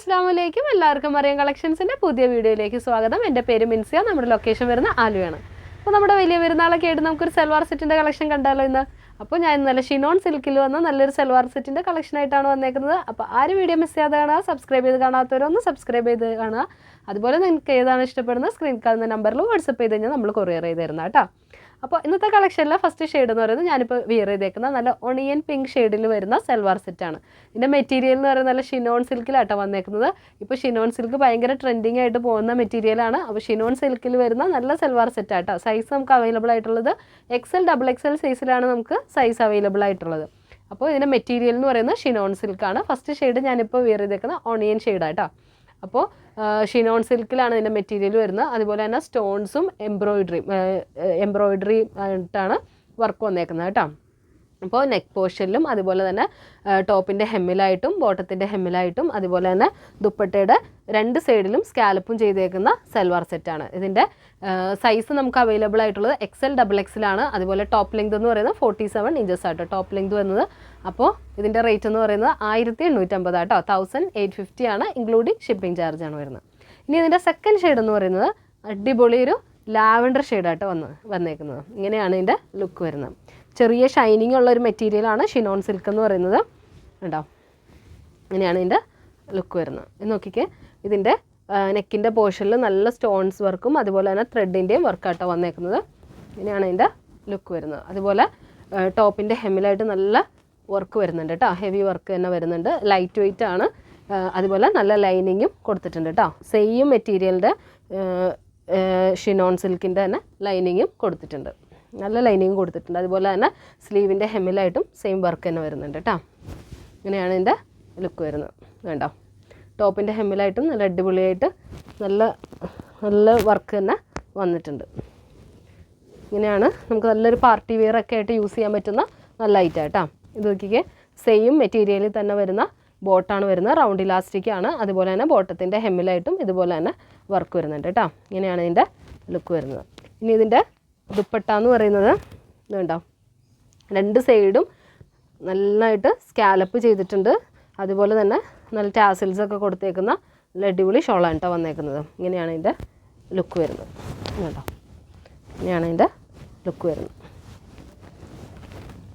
അസ്സലാമു എല്ലാവർക്കും മറിയം കളക്ഷൻസിൻ്റെ പുതിയ വീഡിയോയിലേക്ക് സ്വാഗതം. എൻ്റെ പേര് മിൻസിയ. നമ്മുടെ ലൊക്കേഷൻ വരുന്ന ആലുവയാണ്. അപ്പോൾ നമ്മുടെ വലിയ പെരുന്നാളൊക്കെ ആയിട്ട് നമുക്കൊരു സൽവാർ സെറ്റിൻ്റെ കളക്ഷൻ കണ്ടാലോ ഇന്ന്. അപ്പോൾ ഞാൻ ഇന്നലെ ഷിനോൺ സിൽക്കിൽ വന്ന നല്ലൊരു സൽവാർ സെറ്റിൻ്റെ കളക്ഷനായിട്ടാണ് വന്നേക്കുന്നത്. അപ്പോൾ ആരും വീഡിയോ മിസ് ചെയ്യാതെ കാണുക. സബ്സ്ക്രൈബ് ചെയ്ത് കാണാത്തവരൊന്ന് സബ്സ്ക്രൈബ് ചെയ്ത് കാണുക. അതുപോലെ നിങ്ങൾക്ക് ഏതാണ് ഇഷ്ടപ്പെടുന്നത് സ്ക്രീൻ കാണുന്ന നമ്പറിൽ വാട്സപ്പ് ചെയ്ത് കഴിഞ്ഞാൽ നമ്മൾ കൊറിയർ ചെയ്ത് തരുന്ന കേട്ടോ. അപ്പോൾ ഇന്നത്തെ കളക്ഷനിലെ ഫസ്റ്റ് ഷെയ്ഡ് എന്ന് പറയുന്നത് ഞാനിപ്പോൾ വിയർ ചെയ്തേക്കുന്ന നല്ല ഒണിയൻ പിങ്ക് ഷെയ്ഡിൽ വരുന്ന സൽവാർ സെറ്റാണ്. ഇതിൻ്റെ മെറ്റീരിയൽ എന്ന് പറയുന്നത് നല്ല ഷിനോൺ സിൽക്കിലാട്ടോ വന്നേക്കുന്നത്. ഇപ്പോൾ ഷിനോൺ സിൽക്ക് ഭയങ്കര ട്രെൻഡിങ് ആയിട്ട് പോകുന്ന മെറ്റീരിയലാണ്. അപ്പോൾ ഷിനോൺ സിൽക്കിൽ വരുന്ന നല്ല സൽവാർ സെറ്റാട്ടോ. സൈസ് നമുക്ക് അവൈലബിൾ ആയിട്ടുള്ളത് XL, XXL സൈസിലാണ് നമുക്ക് സൈസ് അവൈലബിൾ ആയിട്ടുള്ളത്. അപ്പോൾ ഇതിൻ്റെ മെറ്റീരിയൽ എന്ന് പറയുന്നത് ഷിനോൺ സിൽക്കാണ്. ഫസ്റ്റ് ഷെയ്ഡ് ഞാനിപ്പോൾ വിയർ ചെയ്തേക്കുന്ന ഒണിയൻ ഷെയ്ഡാട്ടോ. അപ്പോൾ ഷിനോൺ സിൽക്കിലാണ് ഇതിൻ്റെ മെറ്റീരിയൽ വരുന്നത്. അതുപോലെ തന്നെ സ്റ്റോൺസും എംബ്രോയിഡറി ആയിട്ടാണ് വർക്ക് വന്നേക്കുന്നത് കേട്ടോ. അപ്പോൾ നെക്ക് പോർഷനിലും അതുപോലെ തന്നെ ടോപ്പിൻ്റെ ഹെമ്മിലായിട്ടും ബോട്ടത്തിൻ്റെ ഹെമ്മിലായിട്ടും അതുപോലെ തന്നെ ദുപ്പട്ടയുടെ രണ്ട് സൈഡിലും സ്കാലപ്പും ചെയ്തേക്കുന്ന സൽവാർ സെറ്റാണ്. ഇതിൻ്റെ സൈസ് നമുക്ക് അവൈലബിൾ ആയിട്ടുള്ളത് XL, XXL ആണ്. അതുപോലെ ടോപ്പ് ലെങ്ത് എന്ന് പറയുന്നത് 47 ഇഞ്ചസ് ആട്ടോ ടോപ്പ് ലെങ്ത് വരുന്നത്. അപ്പോൾ ഇതിൻ്റെ റേറ്റ് എന്ന് പറയുന്നത് 1850 ആട്ടോ. 1850 ആണ്, ഇൻക്ലൂഡിങ് ഷിപ്പിംഗ് ചാർജാണ് വരുന്നത്. ഇനി ഇതിൻ്റെ സെക്കൻഡ് ഷെയ്ഡ് എന്ന് പറയുന്നത് അടിപൊളി ഒരു ലാവൻഡർ ഷെയ്ഡായിട്ട് വന്നേക്കുന്നത്. ഇങ്ങനെയാണ് ഇതിൻ്റെ ലുക്ക് വരുന്നത്. ചെറിയ ഷൈനിങ് ഉള്ള ഒരു മെറ്റീരിയലാണ് ഷിനോൺ സിൽക്ക് എന്ന് പറയുന്നത്. ഉണ്ടോ, ഇങ്ങനെയാണ് ഇതിൻ്റെ ലുക്ക് വരുന്നത്. നോക്കിക്കേ, ഇതിൻ്റെ നെക്കിൻ്റെ പോർഷനിൽ നല്ല സ്റ്റോൺസ് വർക്കും അതുപോലെ തന്നെ ത്രെഡിൻ്റെയും വർക്കാട്ടോ വന്നേക്കുന്നത്. ഇങ്ങനെയാണ് ഇതിൻ്റെ ലുക്ക് വരുന്നത്. അതുപോലെ ടോപ്പിൻ്റെ ഹെമ്മിലായിട്ട് നല്ല വർക്ക് വരുന്നുണ്ട് കേട്ടോ. ഹെവി വർക്ക് തന്നെ വരുന്നുണ്ട്. ലൈറ്റ് വെയ്റ്റ് ആണ്. അതുപോലെ നല്ല ലൈനിങ്ങും കൊടുത്തിട്ടുണ്ട് കേട്ടോ. സെയിം മെറ്റീരിയലിൻ്റെ ഷിനോൺ സിൽക്കിൻ്റെ തന്നെ ലൈനിങ്ങും കൊടുത്തിട്ടുണ്ട്. നല്ല ലൈനിങ് കൊടുത്തിട്ടുണ്ട്. അതുപോലെ തന്നെ സ്ലീവിൻ്റെ ഹെമ്മിലായിട്ടും സെയിം വർക്ക് തന്നെ വരുന്നുണ്ട് കേട്ടോ. ഇങ്ങനെയാണ് ഇതിൻ്റെ ലുക്ക് വരുന്നത്. വേണ്ടോ, ടോപ്പിൻ്റെ ഹെമ്മിലായിട്ടും നല്ല അടിപൊളിയായിട്ട് നല്ല വർക്ക് തന്നെ വന്നിട്ടുണ്ട്. ഇങ്ങനെയാണ് നമുക്ക് നല്ലൊരു പാർട്ടി വെയർ ഒക്കെ ആയിട്ട് യൂസ് ചെയ്യാൻ പറ്റുന്ന നല്ല ഐറ്റം കേട്ടോ. ഇത് നോക്കിക്കേ, സെയിം മെറ്റീരിയലിൽ തന്നെ വരുന്ന ബോട്ടാണ് വരുന്നത്. റൗണ്ട് ഇലാസ്റ്റിക് ആണ്. അതുപോലെ തന്നെ ബോട്ടത്തിൻ്റെ ഹെമ്മിലായിട്ടും ഇതുപോലെ തന്നെ വർക്ക് വരുന്നുണ്ട് കേട്ടോ. ഇങ്ങനെയാണ് ഇതിൻ്റെ ലുക്ക് വരുന്നത്. ഇനി ഇതിൻ്റെ ദുപ്പട്ട എന്ന് പറയുന്നത് ഇതുണ്ടോ, രണ്ട് സൈഡും നന്നായിട്ട് സ്കാലപ്പ് ചെയ്തിട്ടുണ്ട്. അതുപോലെ തന്നെ നല്ല ടാസിൽസൊക്കെ കൊടുത്തേക്കുന്ന നല്ല അടിപൊളി ഷോളാണ് കേട്ടോ വന്നേക്കുന്നത്. ഇങ്ങനെയാണ് ഇതിൻ്റെ ലുക്ക് വരുന്നത്. കേട്ടോ, ഇങ്ങനെയാണ് ഇതിൻ്റെ ലുക്ക് വരുന്നത്.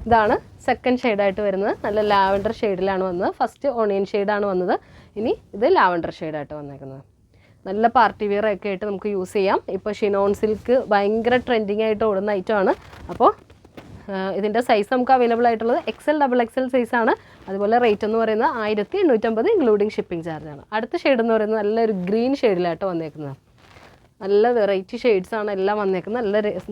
ഇതാണ് സെക്കൻഡ് ഷെയ്ഡായിട്ട് വരുന്നത്. നല്ല ലാവൻഡർ ഷെയ്ഡിലാണ് വന്നത്. ഫസ്റ്റ് ഓണിയൻ ഷെയ്ഡാണ് വന്നത്. ഇനി ഇത് ലാവൻഡർ ഷെയ്ഡായിട്ട് വന്നേക്കുന്നത്. നല്ല പാർട്ടി വെയർ ഒക്കെ ആയിട്ട് നമുക്ക് യൂസ് ചെയ്യാം. ഇപ്പോൾ ഷിനോൺ സിൽക്ക് ഭയങ്കര ട്രെൻഡിങ് ആയിട്ട് ഓടുന്ന ഐറ്റമാണ്. അപ്പോൾ ഇതിൻ്റെ സൈസ് നമുക്ക് അവൈലബിൾ ആയിട്ടുള്ളത് XL, XXL സൈസാണ്. അതുപോലെ റേറ്റ് എന്ന് പറയുന്നത് 1850 ഇൻക്ലൂഡിങ് ഷിപ്പിംഗ് ചാർജാണ്. അടുത്ത ഷെയ്ഡ് എന്ന് പറയുന്നത് നല്ലൊരു ഗ്രീൻ ഷെയ്ഡിലായിട്ട് വന്നേക്കുന്നത്. നല്ല വെറൈറ്റി ഷെയ്ഡ്സാണ് എല്ലാം വന്നേക്കുന്നത്.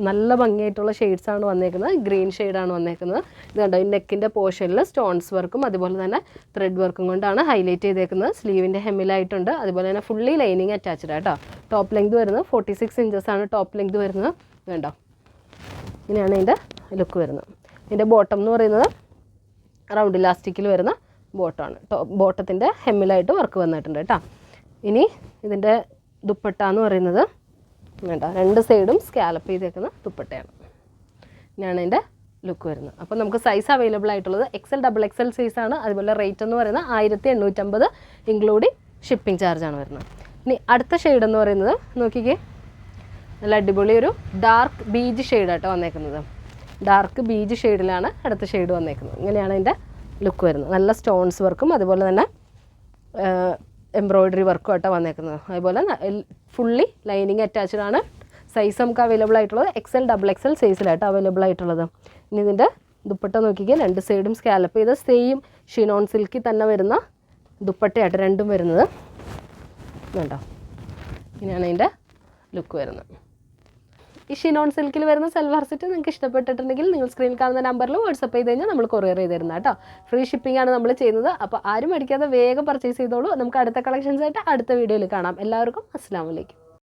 നല്ല ഭംഗിയായിട്ടുള്ള ഷെയ്ഡ്സാണ് വന്നേക്കുന്നത്. ഗ്രീൻ ഷെയ്ഡാണ് വന്നേക്കുന്നത്. ഇത് കണ്ടോ, ഈ നെക്കിൻ്റെ പോർഷനിൽ സ്റ്റോൺസ് വർക്കും അതുപോലെ തന്നെ ത്രെഡ് വർക്കും കൊണ്ടാണ് ഹൈലൈറ്റ് ചെയ്തേക്കുന്നത്. സ്ലീവിൻ്റെ ഹെമ്മിലായിട്ടുണ്ട്. അതുപോലെ തന്നെ ഫുള്ളി ലൈനിങ് അറ്റാച്ച്ഡ് ആട്ടോ. ടോപ്പ് ലെങ്ത് വരുന്നത് 46 ഇഞ്ചസ് ആണ് ടോപ്പ് ലെങ്ത് വരുന്നത്. കണ്ടോ, ഇങ്ങനെയാണ് ഇതിൻ്റെ ലുക്ക് വരുന്നത്. ഇതിൻ്റെ ബോട്ടം എന്ന് പറയുന്നത് റൗണ്ട് ഇലാസ്റ്റിക്കിൽ വരുന്ന ബോട്ടമാണ്. ബോട്ടത്തിൻ്റെ ഹെമ്മിലായിട്ട് വർക്ക് വന്നിട്ടുണ്ട് കേട്ടോ. ഇനി ഇതിൻ്റെ ദുപ്പട്ട എന്ന് പറയുന്നത് വേണ്ട, രണ്ട് സൈഡും സ്കാലപ്പ് ചെയ്തേക്കുന്ന ദുപ്പട്ടയാണ്. ഇങ്ങനെയാണ് ഇതിൻ്റെ ലുക്ക് വരുന്നത്. അപ്പോൾ നമുക്ക് സൈസ് അവൈലബിൾ ആയിട്ടുള്ളത് XL, XXL സൈസാണ്. അതുപോലെ റേറ്റ് എന്ന് പറയുന്നത് 1850 ഇൻക്ലൂഡിങ് ഷിപ്പിംഗ് ചാർജാണ് വരുന്നത്. ഇനി അടുത്ത ഷെയ്ഡ് എന്ന് പറയുന്നത് നോക്കിക്കേ, നല്ല അടിപൊളി ഒരു ഡാർക്ക് ബീജ് ഷെയ്ഡായിട്ട് വന്നേക്കുന്നത്. ഡാർക്ക് ബീജ് ഷെയ്ഡിലാണ് അടുത്ത ഷെയ്ഡ് വന്നേക്കുന്നത്. ഇങ്ങനെയാണ് ഇതിൻ്റെ ലുക്ക് വരുന്നത്. നല്ല സ്റ്റോൺസ് വർക്കും അതുപോലെ തന്നെ എംബ്രോയിഡറി വർക്കും ആയിട്ടാണ് വന്നേക്കുന്നത്. അതുപോലെ ഫുള്ളി ലൈനിങ് അറ്റാച്ച്ഡ് ആണ്. സൈസ് നമുക്ക് അവൈലബിൾ ആയിട്ടുള്ളത് XL, XXL സൈസിലായിട്ട് അവൈലബിൾ ആയിട്ടുള്ളത്. ഇനി ഇതിൻ്റെ ദുപ്പട്ട നോക്കിക്കുക, രണ്ട് സൈഡും സ്കാലപ്പ് ചെയ്ത് സെയിം ഷിനോൺ സിൽക്കിൽ തന്നെ വരുന്ന ദുപ്പട്ടയായിട്ട് രണ്ടും വരുന്നത്. വേണ്ടോ, ഇങ്ങനെയാണ് ഇതിൻ്റെ ലുക്ക് വരുന്നത്. ഈ ഷിനോൺ സിൽക്കിൽ വരുന്ന സൽവാർ സെറ്റ് നിങ്ങൾക്ക് ഇഷ്ടപ്പെട്ടിട്ടുണ്ടെങ്കിൽ നിങ്ങൾ സ്ക്രീനിൽ കാണുന്ന നമ്പറിൽ വാട്സപ്പ് ചെയ്ത് കഴിഞ്ഞാൽ നമ്മൾ കൊറിയർ ചെയ്ത് തരുന്നത് കേട്ടോ. ഫ്രീ ഷിപ്പിംഗ് ആണ് നമ്മൾ ചെയ്യുന്നത്. അപ്പോൾ ആരും അടിക്കാതെ വേഗം പർച്ചേസ് ചെയ്തോളൂ. നമുക്ക് അടുത്ത കളക്ഷൻസ് ആയിട്ട് അടുത്ത വീഡിയോയിൽ കാണാം. എല്ലാവർക്കും അസ്സലാമു അലൈക്കും.